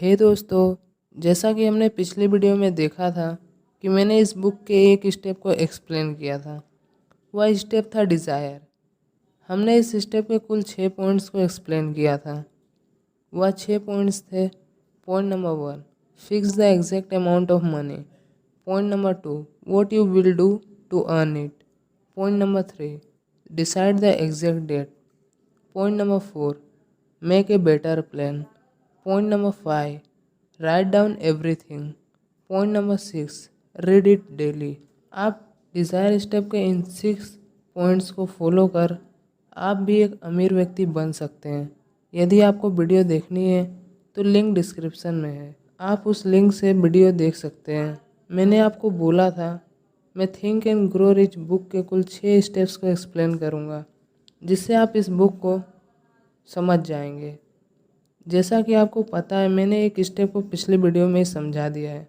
हे दोस्तों, जैसा कि हमने पिछली वीडियो में देखा था कि मैंने इस बुक के एक स्टेप को एक्सप्लेन किया था। वह स्टेप था डिज़ायर। हमने इस स्टेप के कुल 6 पॉइंट्स को एक्सप्लेन किया था। वह 6 पॉइंट्स थे। Point number 1, fix the exact amount of money. Point number 2, what you will do to earn it. Point number 3, decide the exact date. Point number 4, make a better plan. Point number 5, write down everything. Point number 6, read it daily. आप desire step के इन 6 points को follow कर आप भी एक अमीर व्यक्ति बन सकते हैं। यदि आपको वीडियो देखनी है तो लिंक डिस्क्रिप्शन में है, आप उस लिंक से वीडियो देख सकते हैं। मैंने आपको बोला था मैं think and grow rich book के कुल 6 स्टेप्स को एक्सप्लेन करूँगा, जिससे आप इस बुक को समझ जाएंगे। जैसा कि आपको पता है, मैंने एक स्टेप को पिछले वीडियो में ही समझा दिया है।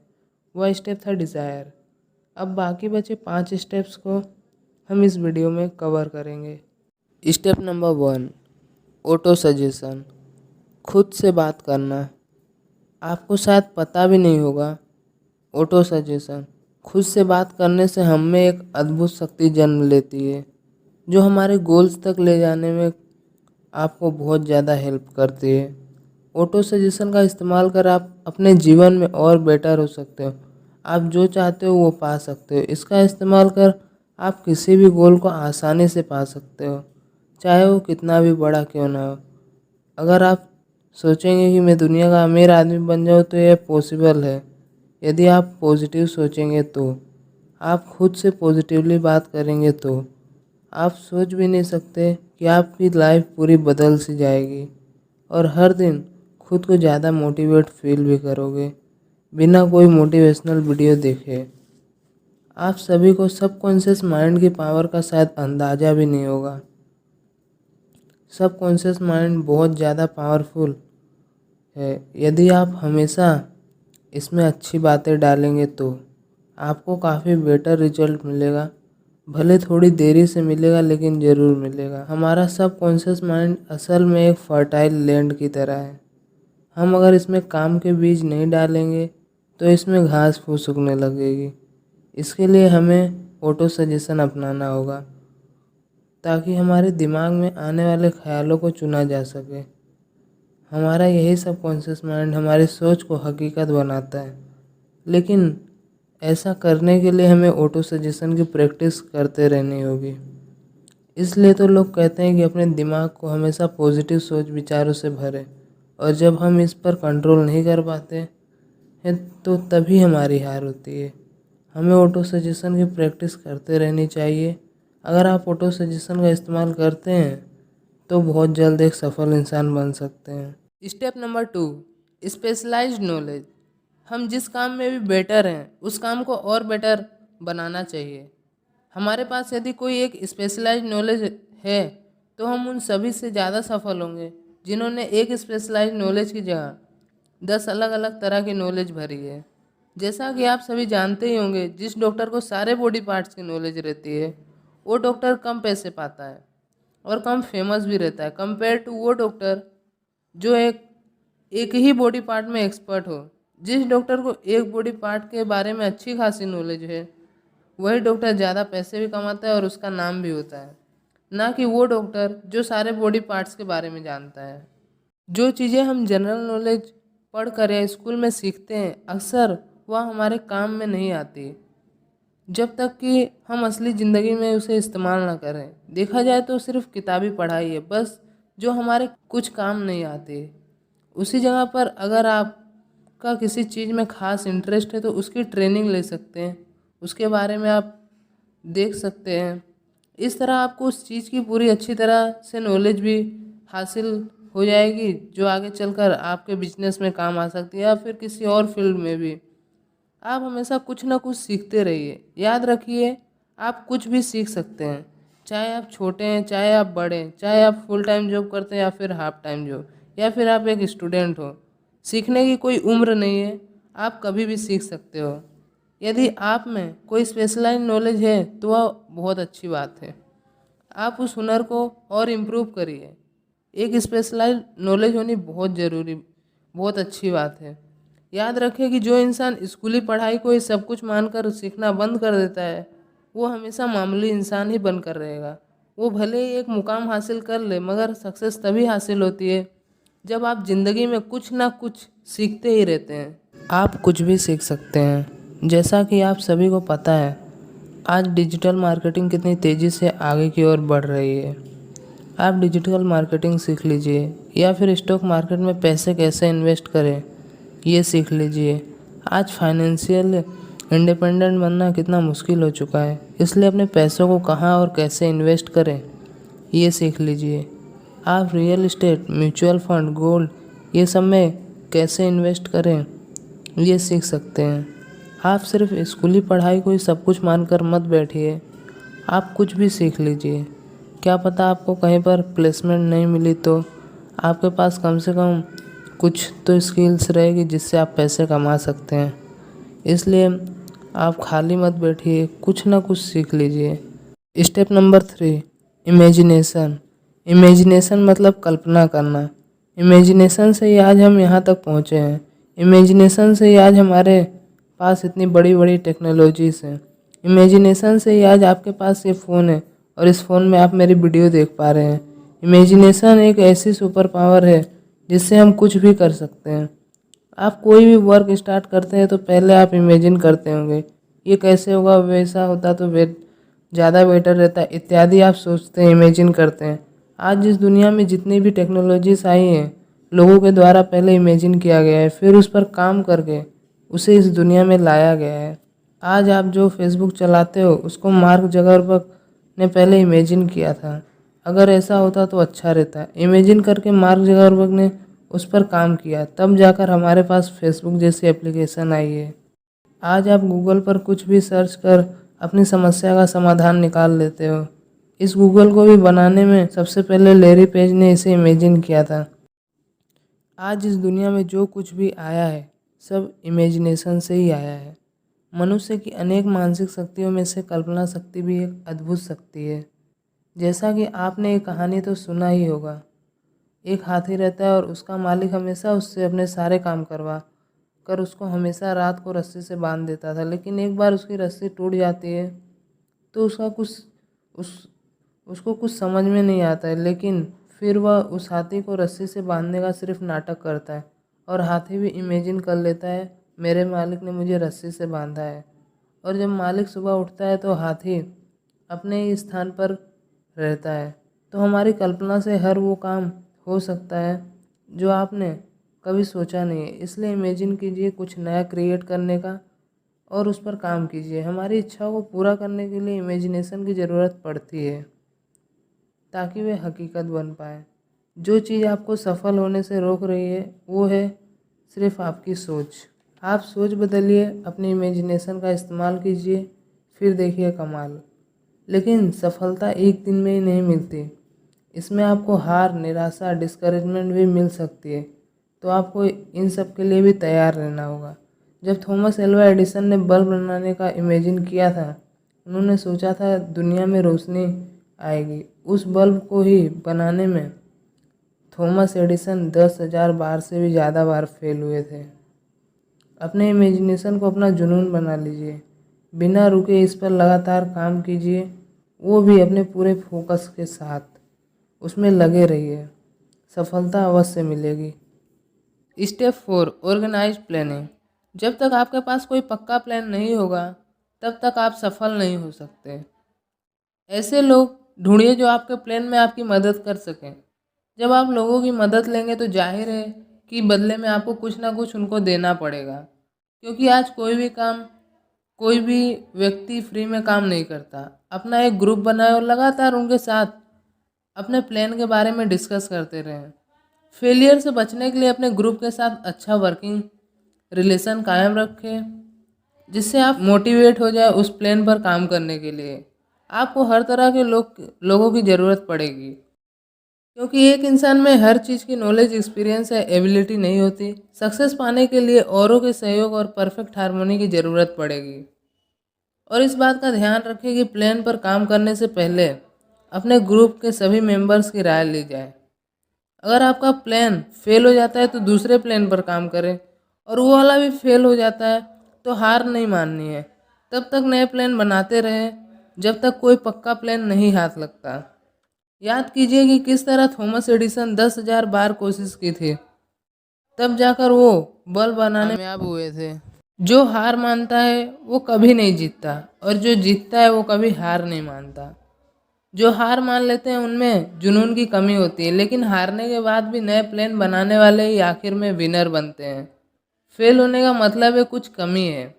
वह स्टेप था डिज़ायर। अब बाकी बचे 5 स्टेप्स को हम इस वीडियो में कवर करेंगे। Step number 1, auto suggestion. खुद से बात करना। आपको शायद पता भी नहीं होगा, ऑटो सजेशन, खुद से बात करने से हम में एक अद्भुत शक्ति जन्म लेती है, जो हमारे गोल्स तक ले जाने में आपको बहुत ज़्यादा हेल्प करती है। ऑटो सजेशन का इस्तेमाल कर आप अपने जीवन में और बेटर हो सकते हो। आप जो चाहते हो वो पा सकते हो। इसका इस्तेमाल कर आप किसी भी गोल को आसानी से पा सकते हो, चाहे वो कितना भी बड़ा क्यों ना हो। अगर आप सोचेंगे कि मैं दुनिया का अमीर आदमी बन जाऊँ तो यह पॉसिबल है, यदि आप पॉजिटिव सोचेंगे तो, आप खुद से पॉजिटिवली बात करेंगे तो। आप सोच भी नहीं सकते कि आपकी लाइफ पूरी बदल सी जाएगी और हर दिन खुद को ज़्यादा मोटिवेट फील भी करोगे बिना कोई मोटिवेशनल वीडियो देखे। आप सभी को सबकॉन्शियस माइंड की पावर का शायद अंदाज़ा भी नहीं होगा। सबकॉन्शियस माइंड बहुत ज़्यादा पावरफुल है। यदि आप हमेशा इसमें अच्छी बातें डालेंगे तो आपको काफ़ी बेटर रिजल्ट मिलेगा। भले थोड़ी देरी से मिलेगा, लेकिन ज़रूर मिलेगा। हमारा सबकॉन्शियस माइंड असल में एक फर्टाइल लैंड की तरह है। हम अगर इसमें काम के बीज नहीं डालेंगे तो इसमें घास फूस उगने लगेगी। इसके लिए हमें ऑटो सजेशन अपनाना होगा, ताकि हमारे दिमाग में आने वाले ख्यालों को चुना जा सके। हमारा यही सबकॉन्शियस माइंड हमारी सोच को हकीकत बनाता है, लेकिन ऐसा करने के लिए हमें ऑटो सजेशन की प्रैक्टिस करते रहनी होगी। इसलिए तो लोग कहते हैं कि अपने दिमाग को हमेशा पॉजिटिव सोच विचारों से भरें, और जब हम इस पर कंट्रोल नहीं कर पाते हैं तो तभी हमारी हार होती है। हमें ऑटो सजेशन की प्रैक्टिस करते रहनी चाहिए। अगर आप ऑटो सजेशन का इस्तेमाल करते हैं तो बहुत जल्द एक सफल इंसान बन सकते हैं। Step number 2, specialized knowledge. हम जिस काम में भी बेटर हैं उस काम को और बेटर बनाना चाहिए। हमारे पास यदि कोई एक स्पेशलाइज्ड नॉलेज है तो हम उन सभी से ज़्यादा सफल होंगे जिन्होंने एक स्पेशलाइज्ड नॉलेज की जगह 10 अलग अलग तरह की नॉलेज भरी है। जैसा कि आप सभी जानते ही होंगे, जिस डॉक्टर को सारे बॉडी पार्ट्स की नॉलेज रहती है वो डॉक्टर कम पैसे पाता है और कम फेमस भी रहता है, कंपेयर टू वो डॉक्टर जो एक ही बॉडी पार्ट में एक्सपर्ट हो। जिस डॉक्टर को एक बॉडी पार्ट के बारे में अच्छी खासी नॉलेज है वही डॉक्टर ज़्यादा पैसे भी कमाता है और उसका नाम भी होता है, ना कि वो डॉक्टर जो सारे बॉडी पार्ट्स के बारे में जानता है। जो चीज़ें हम जनरल नॉलेज पढ़ कर या स्कूल में सीखते हैं अक्सर वह हमारे काम में नहीं आती जब तक कि हम असली ज़िंदगी में उसे इस्तेमाल ना करें। देखा जाए तो सिर्फ किताबी पढ़ाई है बस जो हमारे कुछ काम नहीं आती। उसी जगह पर अगर आपका किसी चीज़ में ख़ास इंटरेस्ट है तो उसकी ट्रेनिंग ले सकते हैं, उसके बारे में आप देख सकते हैं। इस तरह आपको उस चीज़ की पूरी अच्छी तरह से नॉलेज भी हासिल हो जाएगी, जो आगे चलकर आपके बिजनेस में काम आ सकती है या फिर किसी और फील्ड में भी। आप हमेशा कुछ ना कुछ सीखते रहिए। याद रखिए, आप कुछ भी सीख सकते हैं, चाहे आप छोटे हैं चाहे आप बड़े हैं, चाहे आप फुल टाइम जॉब करते हैं या फिर हाफ टाइम जॉब, या फिर आप एक स्टूडेंट हो। सीखने की कोई उम्र नहीं है, आप कभी भी सीख सकते हो। यदि आप में कोई स्पेशलाइज नॉलेज है तो वह बहुत अच्छी बात है। आप उस हुनर को और इम्प्रूव करिए। एक स्पेशलाइज नॉलेज होनी बहुत ज़रूरी बहुत अच्छी बात है। याद रखें कि जो इंसान स्कूली पढ़ाई को ही सब कुछ मानकर सीखना बंद कर देता है, वो हमेशा मामूली इंसान ही बनकर रहेगा। वो भले ही एक मुकाम हासिल कर ले, मगर सक्सेस तभी हासिल होती है जब आप ज़िंदगी में कुछ ना कुछ सीखते ही रहते हैं। आप कुछ भी सीख सकते हैं। जैसा कि आप सभी को पता है, आज डिजिटल मार्केटिंग कितनी तेज़ी से आगे की ओर बढ़ रही है। आप डिजिटल मार्केटिंग सीख लीजिए, या फिर स्टॉक मार्केट में पैसे कैसे इन्वेस्ट करें ये सीख लीजिए। आज फाइनेंशियल इंडिपेंडेंट बनना कितना मुश्किल हो चुका है, इसलिए अपने पैसों को कहाँ और कैसे इन्वेस्ट करें ये सीख लीजिए। आप real estate, mutual fund, gold ये सब में कैसे इन्वेस्ट करें ये सीख सकते हैं। आप सिर्फ स्कूली पढ़ाई को ही सब कुछ मानकर मत बैठिए, आप कुछ भी सीख लीजिए। क्या पता आपको कहीं पर प्लेसमेंट नहीं मिली तो आपके पास कम से कम कुछ तो स्किल्स रहेगी जिससे आप पैसे कमा सकते हैं। इसलिए आप खाली मत बैठिए, कुछ ना कुछ सीख लीजिए। Step number 3, imagination. इमेजिनेशन मतलब कल्पना करना। इमेजिनेशन से ही आज हम यहाँ तक पहुँचे हैं। इमेजिनेशन से ही आज हमारे पास इतनी बड़ी बड़ी टेक्नोलॉजीज़ हैं। इमेजिनेशन से ही आज आपके पास ये फ़ोन है और इस फ़ोन में आप मेरी वीडियो देख पा रहे हैं। इमेजिनेशन एक ऐसी सुपर पावर है जिससे हम कुछ भी कर सकते हैं। आप कोई भी वर्क स्टार्ट करते हैं तो पहले आप इमेजिन करते होंगे, ये कैसे होगा, वैसा होता तो ज़्यादा बेटर रहता इत्यादि। आप सोचते हैं, इमेजिन करते हैं। आज इस दुनिया में जितनी भी टेक्नोलॉजीज आई हैं, लोगों के द्वारा पहले इमेजिन किया गया है, फिर उस पर काम करके उसे इस दुनिया में लाया गया है। आज आप जो फेसबुक चलाते हो उसको मार्क जगरबर्ग ने पहले इमेजिन किया था। अगर ऐसा होता तो अच्छा रहता। इमेजिन करके मार्क जगरबर्ग ने उस पर काम किया, तब जाकर हमारे पास फेसबुक जैसी एप्लीकेशन आई है। आज आप गूगल पर कुछ भी सर्च कर अपनी समस्या का समाधान निकाल लेते हो। इस गूगल को भी बनाने में सबसे पहले लैरी पेज ने इसे इमेजिन किया था। आज इस दुनिया में जो कुछ भी आया है सब इमेजिनेशन से ही आया है। मनुष्य की अनेक मानसिक शक्तियों में से कल्पना शक्ति भी एक अद्भुत शक्ति है। जैसा कि आपने एक कहानी तो सुना ही होगा, एक हाथी रहता है और उसका मालिक हमेशा उससे अपने सारे काम करवा कर उसको हमेशा रात को रस्सी से बांध देता था। लेकिन एक बार उसकी रस्सी टूट जाती है तो उसको कुछ समझ में नहीं आता है, लेकिन फिर वह उस हाथी को रस्सी से बांधने का सिर्फ नाटक करता है और हाथी भी इमेजिन कर लेता है मेरे मालिक ने मुझे रस्सी से बांधा है। और जब मालिक सुबह उठता है तो हाथी अपने ही स्थान पर रहता है। तो हमारी कल्पना से हर वो काम हो सकता है जो आपने कभी सोचा नहीं है। इसलिए इमेजिन कीजिए कुछ नया क्रिएट करने का और उस पर काम कीजिए। हमारी इच्छाओं को पूरा करने के लिए इमेजिनेशन की ज़रूरत पड़ती है ताकि वे हकीकत बन पाए। जो चीज़ आपको सफल होने से रोक रही है वो है सिर्फ आपकी सोच। आप सोच बदलिए, अपनी इमेजिनेशन का इस्तेमाल कीजिए, फिर देखिए कमाल। लेकिन सफलता एक दिन में ही नहीं मिलती, इसमें आपको हार, निराशा, डिस्करेजमेंट भी मिल सकती है। तो आपको इन सब के लिए भी तैयार रहना होगा। जब थॉमस एल्वा एडिसन ने बल्ब बनाने का इमेजिन किया था, उन्होंने सोचा था दुनिया में रोशनी आएगी। उस बल्ब को ही बनाने में थॉमस एडिसन 10,000 बार से भी ज़्यादा बार फेल हुए थे। अपने इमेजिनेशन को अपना जुनून बना लीजिए, बिना रुके इस पर लगातार काम कीजिए, वो भी अपने पूरे फोकस के साथ उसमें लगे रहिए। सफलता अवश्य मिलेगी। Step 4, organize planning. जब तक आपके पास कोई पक्का प्लान नहीं होगा तब तक आप सफल नहीं हो सकते। ऐसे लोग ढूंढिए जो आपके प्लान में आपकी मदद कर सकें। जब आप लोगों की मदद लेंगे तो जाहिर है कि बदले में आपको कुछ ना कुछ उनको देना पड़ेगा, क्योंकि आज कोई भी व्यक्ति फ्री में काम नहीं करता। अपना एक ग्रुप बनाए और लगातार उनके साथ अपने प्लान के बारे में डिस्कस करते रहें। फेलियर से बचने के लिए अपने ग्रुप के साथ अच्छा वर्किंग रिलेशन कायम रखें, जिससे आप मोटिवेट हो जाए उस प्लान पर काम करने के लिए। आपको हर तरह के लोगों की ज़रूरत पड़ेगी, क्योंकि एक इंसान में हर चीज़ की नॉलेज, एक्सपीरियंस या एबिलिटी नहीं होती। सक्सेस पाने के लिए औरों के सहयोग और परफेक्ट हार्मोनी की ज़रूरत पड़ेगी। और इस बात का ध्यान रखें कि प्लान पर काम करने से पहले अपने ग्रुप के सभी मेंबर्स की राय ली जाए। अगर आपका प्लान फेल हो जाता है तो दूसरे प्लान पर काम करें, और वो वाला भी फेल हो जाता है तो हार नहीं माननी है। तब तक नए प्लान बनाते रहें जब तक कोई पक्का प्लान नहीं हाथ लगता। याद कीजिए कि किस तरह थॉमस एडिसन 10,000 बार कोशिश की थी, तब जाकर वो बल्ब बनाने कामयाब हुए थे। जो हार मानता है वो कभी नहीं जीतता, और जो जीतता है वो कभी हार नहीं मानता। जो हार मान लेते हैं उनमें जुनून की कमी होती है, लेकिन हारने के बाद भी नए प्लान बनाने वाले ही आखिर में विनर बनते हैं। फेल होने का मतलब है कुछ कमी है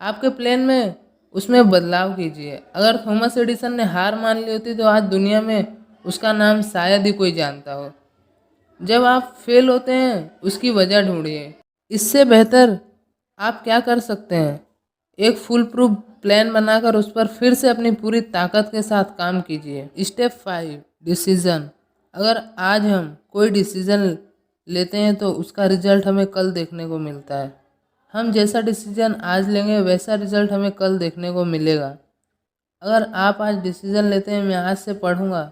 आपके प्लान में, उसमें बदलाव कीजिए। अगर थॉमस एडिसन ने हार मान ली होती तो आज दुनिया में उसका नाम शायद ही कोई जानता हो। जब आप फेल होते हैं उसकी वजह ढूंढिए। इससे बेहतर आप क्या कर सकते हैं, एक फुल प्रूफ प्लान बनाकर उस पर फिर से अपनी पूरी ताकत के साथ काम कीजिए। Step 5, decision. अगर आज हम कोई डिसीजन लेते हैं तो उसका रिजल्ट हमें कल देखने को मिलता है। हम जैसा डिसीजन आज लेंगे वैसा रिजल्ट हमें कल देखने को मिलेगा। अगर आप आज डिसीजन लेते हैं मैं आज से पढ़ूंगा,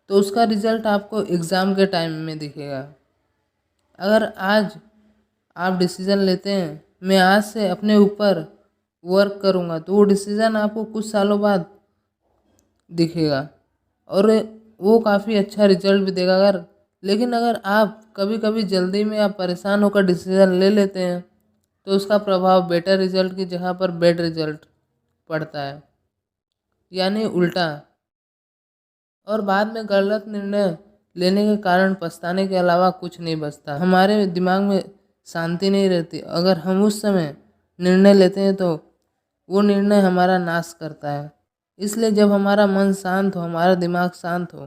तो उसका रिजल्ट आपको एग्ज़ाम के टाइम में दिखेगा। अगर आज आप डिसीज़न लेते हैं मैं आज से अपने ऊपर वर्क करूंगा, तो वो डिसीज़न आपको कुछ सालों बाद दिखेगा और वो काफ़ी अच्छा रिजल्ट भी देगा। लेकिन अगर आप कभी कभी जल्दी में आप परेशान होकर डिसीज़न ले लेते हैं तो उसका प्रभाव बेटर रिजल्ट की जगह पर बैड रिजल्ट पड़ता है, यानी उल्टा। और बाद में गलत निर्णय लेने के कारण पछताने के अलावा कुछ नहीं बचता। हमारे दिमाग में शांति नहीं रहती। अगर हम उस समय निर्णय लेते हैं तो वो निर्णय हमारा नाश करता है। इसलिए जब हमारा मन शांत हो, हमारा दिमाग शांत हो,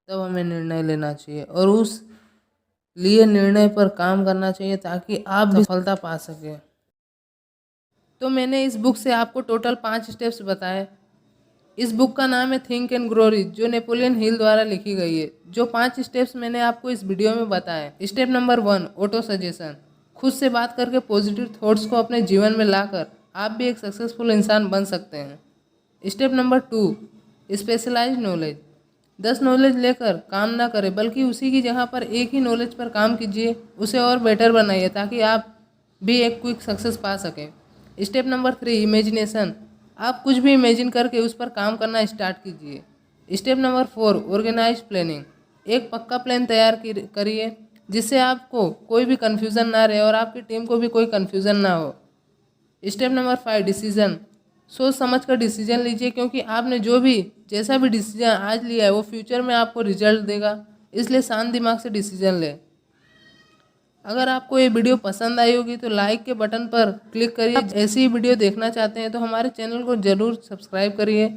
तब हमें निर्णय लेना चाहिए और उस लिए निर्णय पर काम करना चाहिए ताकि आप भी सफलता पा सकें। तो मैंने इस बुक से आपको टोटल 5 स्टेप्स बताए। इस बुक का नाम है थिंक एंड ग्रो रिच, जो नेपोलियन हिल द्वारा लिखी गई है। जो 5 स्टेप्स मैंने आपको इस वीडियो में बताए। Step number 1, auto suggestion. खुद से बात करके पॉजिटिव थॉट्स को अपने जीवन में लाकर आप भी एक सक्सेसफुल इंसान बन सकते हैं। Step number 2, specialize knowledge. 10 knowledge लेकर काम ना करें, बल्कि उसी की जगह पर एक ही नॉलेज पर काम कीजिए, उसे और बेटर बनाइए ताकि आप भी एक क्विक सक्सेस पा सकें। Step number 3, imagination. आप कुछ भी इमेजिन करके उस पर काम करना स्टार्ट कीजिए। Step number 4, organize planning. एक पक्का प्लान तैयार करिए जिससे आपको कोई भी कन्फ्यूज़न ना रहे और आपकी टीम को भी कोई कन्फ्यूज़न ना हो। Step number 5, decision. सोच समझ कर डिसीजन लीजिए, क्योंकि आपने जैसा भी डिसीजन आज लिया है वो फ्यूचर में आपको रिजल्ट देगा। इसलिए शांत दिमाग से डिसीजन लें। अगर आपको ये वीडियो पसंद आई होगी तो लाइक के बटन पर क्लिक करिए। ऐसी ही वीडियो देखना चाहते हैं तो हमारे चैनल को ज़रूर सब्सक्राइब करिए।